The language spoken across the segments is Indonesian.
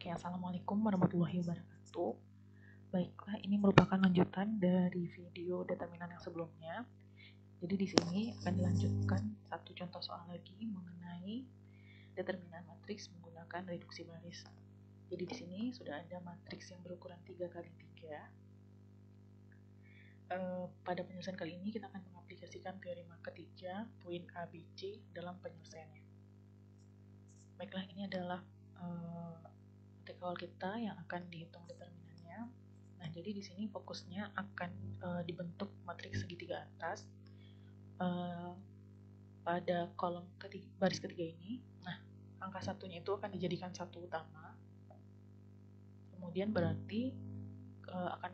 Oke, assalamualaikum warahmatullahi wabarakatuh. Baiklah, ini merupakan lanjutan dari video determinan yang sebelumnya. Jadi di sini akan dilanjutkan satu contoh soal lagi mengenai determinan matriks menggunakan reduksi baris. Jadi di sini sudah ada matriks yang berukuran 3x3. Pada penyelesaian kali ini kita akan mengaplikasikan teorema ketiga poin A, B, C dalam penyelesaiannya. Baiklah, ini adalah matrik awal kita yang akan dihitung determinannya. Nah, jadi di sini fokusnya akan dibentuk matriks segitiga atas pada kolom baris ketiga ini. Nah, angka satunya itu akan dijadikan satu utama. Kemudian berarti akan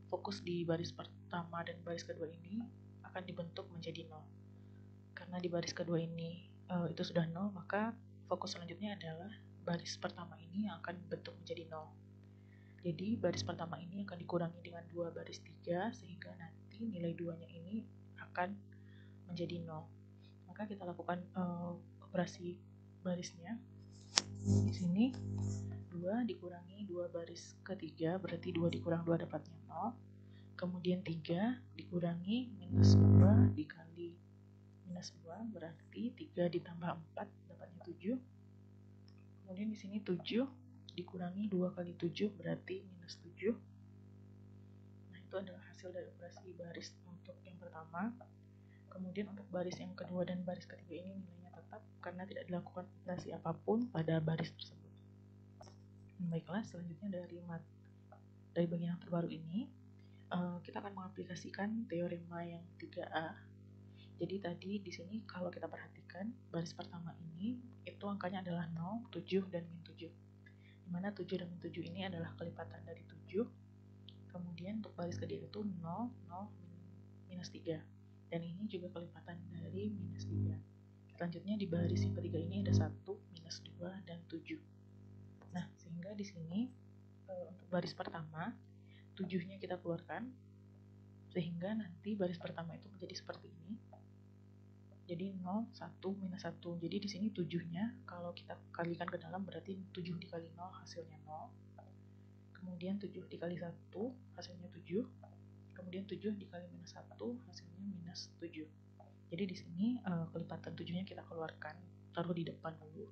fokus di baris pertama dan baris kedua ini akan dibentuk menjadi 0. Karena di baris kedua ini itu sudah 0, maka fokus selanjutnya adalah baris pertama ini yang akan dibentuk menjadi 0. Jadi baris pertama ini akan dikurangi dengan 2 baris 3 sehingga nanti nilai 2-nya ini akan menjadi 0. Maka kita lakukan operasi barisnya. Di sini 2 dikurangi 2 baris ketiga berarti 2 dikurang 2 dapatnya 0. Kemudian 3 dikurangi minus 2 dikali minus 2 berarti 3 ditambah 4 dapatnya 7. Kemudian di sini 7 dikurangi 2 kali 7 berarti minus 7. Nah, itu adalah hasil dari operasi baris untuk yang pertama. Kemudian untuk baris yang kedua dan baris ketiga ini nilainya tetap karena tidak dilakukan operasi apapun pada baris tersebut. Baiklah, selanjutnya dari bagian yang terbaru ini kita akan mengaplikasikan teorema yang 3A. Jadi tadi di sini kalau kita perhatikan baris pertama ini itu angkanya adalah 0, 7 dan min 7. Dimana 7 dan min 7 ini adalah kelipatan dari 7. Kemudian untuk baris kedua itu 0, 0, minus 3. Dan ini juga kelipatan dari minus 3. Selanjutnya di baris yang ketiga ini ada 1, minus 2, dan 7. Nah, sehingga di sini untuk baris pertama 7-nya kita keluarkan sehingga nanti baris pertama itu menjadi seperti ini. Jadi 0, 1, minus 1. Jadi di sini 7-nya kalau kita kalikan ke dalam berarti 7 dikali 0 hasilnya 0. Kemudian 7 dikali 1 hasilnya 7. Kemudian 7 dikali minus 1 hasilnya minus 7. Jadi di sini kelipatan 7-nya kita keluarkan, taruh di depan dulu.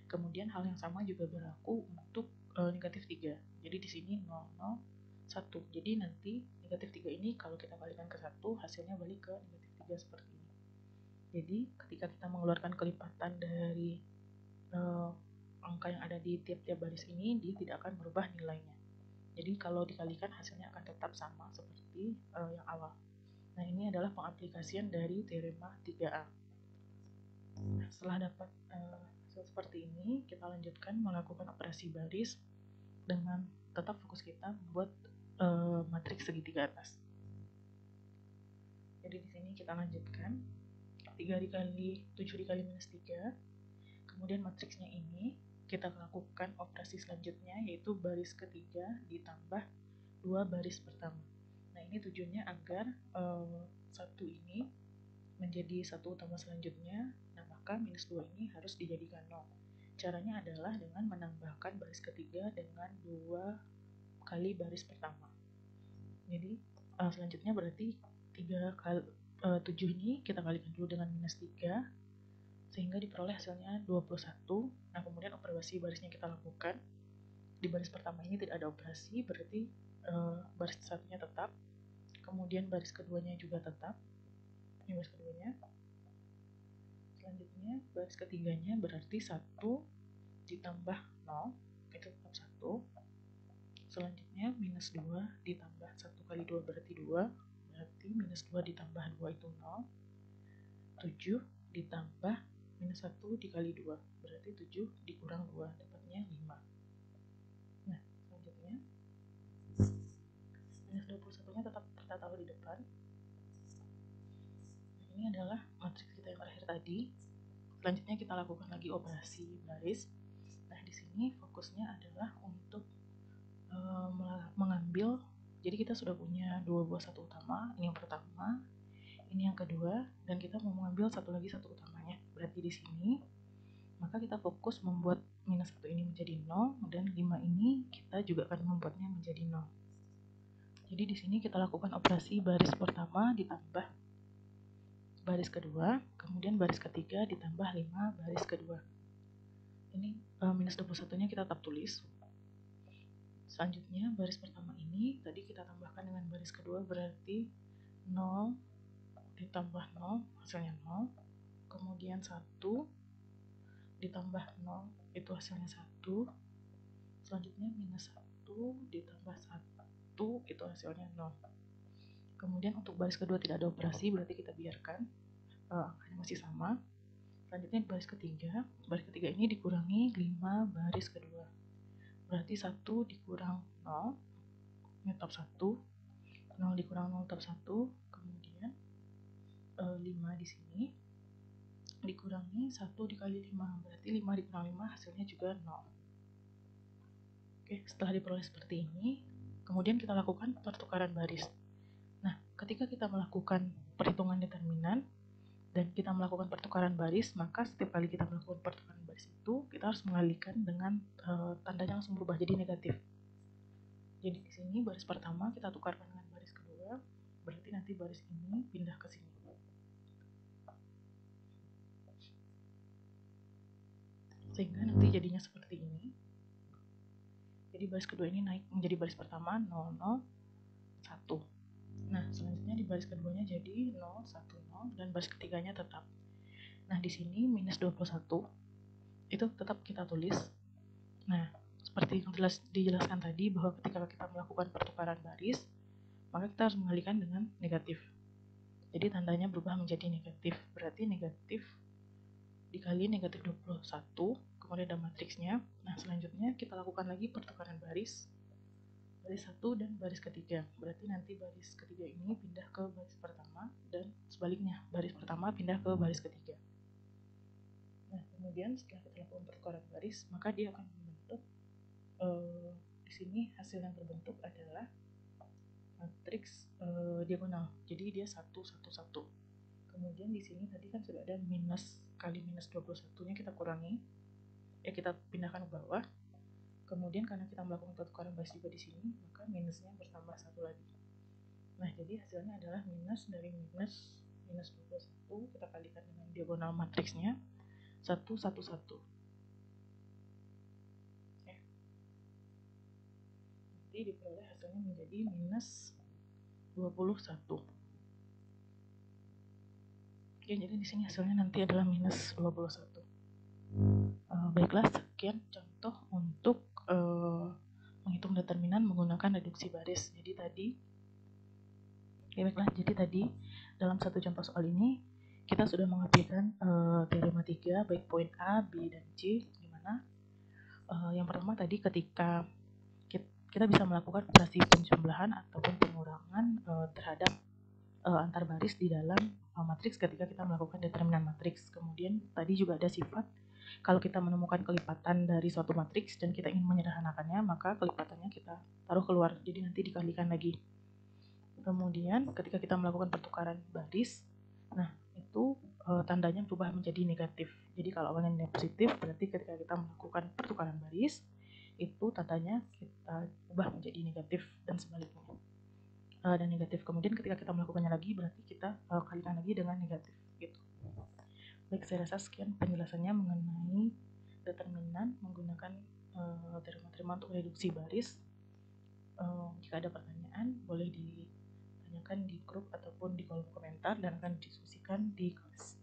Kemudian hal yang sama juga berlaku untuk negatif 3. Jadi di sini 0, 0, 1. Jadi nanti negatif 3 ini kalau kita balikan ke 1 hasilnya balik ke negatif 3 seperti ini. Jadi ketika kita mengeluarkan kelipatan dari angka yang ada di tiap-tiap baris ini, dia tidak akan merubah nilainya. Jadi kalau dikalikan hasilnya akan tetap sama seperti yang awal. Nah, ini adalah pengaplikasian dari teorema 3A. Nah, setelah dapat hasil seperti ini, kita lanjutkan melakukan operasi baris dengan tetap fokus kita membuat matriks segitiga atas. Jadi di sini kita lanjutkan 3 dikali 7 dikali minus 3. Kemudian matriksnya ini kita lakukan operasi selanjutnya yaitu baris ketiga ditambah 2 baris pertama. Nah, ini tujuannya agar satu ini menjadi satu utama selanjutnya. Nah, maka minus 2 ini harus dijadikan 0. Caranya adalah dengan menambahkan baris ketiga dengan 2 kali baris pertama. Jadi selanjutnya berarti 3 kali 7 ini kita kalikan dulu dengan minus 3 sehingga diperoleh hasilnya 21. Nah, kemudian operasi barisnya kita lakukan. Di baris pertama ini tidak ada operasi, berarti baris satunya tetap. Kemudian baris keduanya juga tetap. Ini baris keduanya. Selanjutnya baris ketiganya berarti 1 ditambah 0 itu tetap 1. Selanjutnya minus 2 ditambah 1 kali 2 berarti 2. Berarti minus 2 ditambah 2 itu 0. 7 ditambah minus 1 dikali 2 berarti 7 dikurang 2 dapatnya 5. Nah, selanjutnya minus 21 nya tetap kita taruh di depan. Nah, ini adalah matriks kita yang terakhir tadi. Selanjutnya kita lakukan lagi operasi baris. Nah, di sini fokusnya adalah untuk mengambil, jadi kita sudah punya 2 buah satu utama, ini yang pertama, ini yang kedua, dan kita mau mengambil satu lagi satu utamanya. Berarti di sini maka kita fokus membuat minus 1 ini menjadi 0, dan 5 ini kita juga akan membuatnya menjadi 0. Jadi di sini kita lakukan operasi baris pertama ditambah baris kedua, kemudian baris ketiga ditambah 5 baris kedua. Ini minus 21-nya kita tetap tulis. Selanjutnya baris pertama ini tadi kita tambahkan dengan baris kedua, berarti 0 ditambah 0 hasilnya 0, kemudian 1 ditambah 0 itu hasilnya 1, selanjutnya minus 1 ditambah 1 itu hasilnya 0. Kemudian untuk baris kedua tidak ada operasi, berarti kita biarkan angkanya masih sama. Selanjutnya baris ketiga ini dikurangi 5 baris kedua, berarti 1 dikurang 0 ini tetap 1, 0 dikurang 0 tetap 1, kemudian 5 di sini dikurangi 1 dikali 5, berarti 5 dikurang 5 hasilnya juga 0. Oke, setelah diperoleh seperti ini, kemudian kita lakukan pertukaran baris. Nah, ketika kita melakukan perhitungan determinan dan kita melakukan pertukaran baris, maka setiap kali kita melakukan pertukaran baris itu, kita harus mengalihkan dengan tandanya langsung berubah jadi negatif. Jadi di sini baris pertama kita tukarkan dengan baris kedua, berarti nanti baris ini pindah ke sini. Sehingga nanti jadinya seperti ini. Jadi baris kedua ini naik menjadi baris pertama 0, 0, 1. Nah, selanjutnya di baris keduanya jadi 0, 1, 0, dan baris ketiganya tetap. Nah, di sini minus 21 itu tetap kita tulis. Nah, seperti yang dijelaskan tadi, bahwa ketika kita melakukan pertukaran baris, maka kita harus mengalihkan dengan negatif. Jadi tandanya berubah menjadi negatif, berarti negatif dikali negatif 21, kemudian ada matriksnya. Nah, selanjutnya kita lakukan lagi pertukaran baris 1 dan baris ketiga, berarti nanti baris ketiga ini pindah ke baris pertama, dan sebaliknya baris pertama pindah ke baris ketiga. Nah, kemudian setelah kita lakukan pertukaran baris, maka dia akan membentuk di sini hasil yang terbentuk adalah matriks diagonal. Jadi dia 1, 1, 1. Kemudian di sini tadi kan sudah ada minus kali minus 21-nya kita kurangi, kita pindahkan ke bawah. Kemudian karena kita melakukan pertukaran baris juga di sini, maka minusnya bertambah 1 lagi. Nah, jadi hasilnya adalah minus dari minus 21, kita kalikan dengan diagonal matriksnya 1, 1, 1. Nanti diperoleh hasilnya menjadi minus 21. Oke, jadi di sini hasilnya nanti adalah minus 21. Baiklah, sekian contoh untuk menghitung determinan menggunakan reduksi baris. Jadi tadi dalam satu contoh soal ini kita sudah mengaplikasikan teorema 3 baik poin A, B, dan C, di mana yang pertama tadi ketika kita bisa melakukan operasi penjumlahan ataupun pengurangan terhadap antar baris di dalam matriks ketika kita melakukan determinan matriks. Kemudian tadi juga ada sifat kalau kita menemukan kelipatan dari suatu matriks dan kita ingin menyederhanakannya, maka kelipatannya kita taruh keluar, jadi nanti dikalikan lagi. Kemudian ketika kita melakukan pertukaran baris, nah itu tandanya berubah menjadi negatif. Jadi kalau awalnya nilai positif, berarti ketika kita melakukan pertukaran baris, itu tandanya kita ubah menjadi negatif, dan sebaliknya. Dan negatif. Kemudian ketika kita melakukannya lagi, berarti kita kalikan lagi dengan negatif, gitu. Baik, saya rasa sekian penjelasannya mengenai determinan menggunakan teorema untuk reduksi baris. Jika ada pertanyaan, boleh ditanyakan di grup ataupun di kolom komentar dan akan didiskusikan di kelas.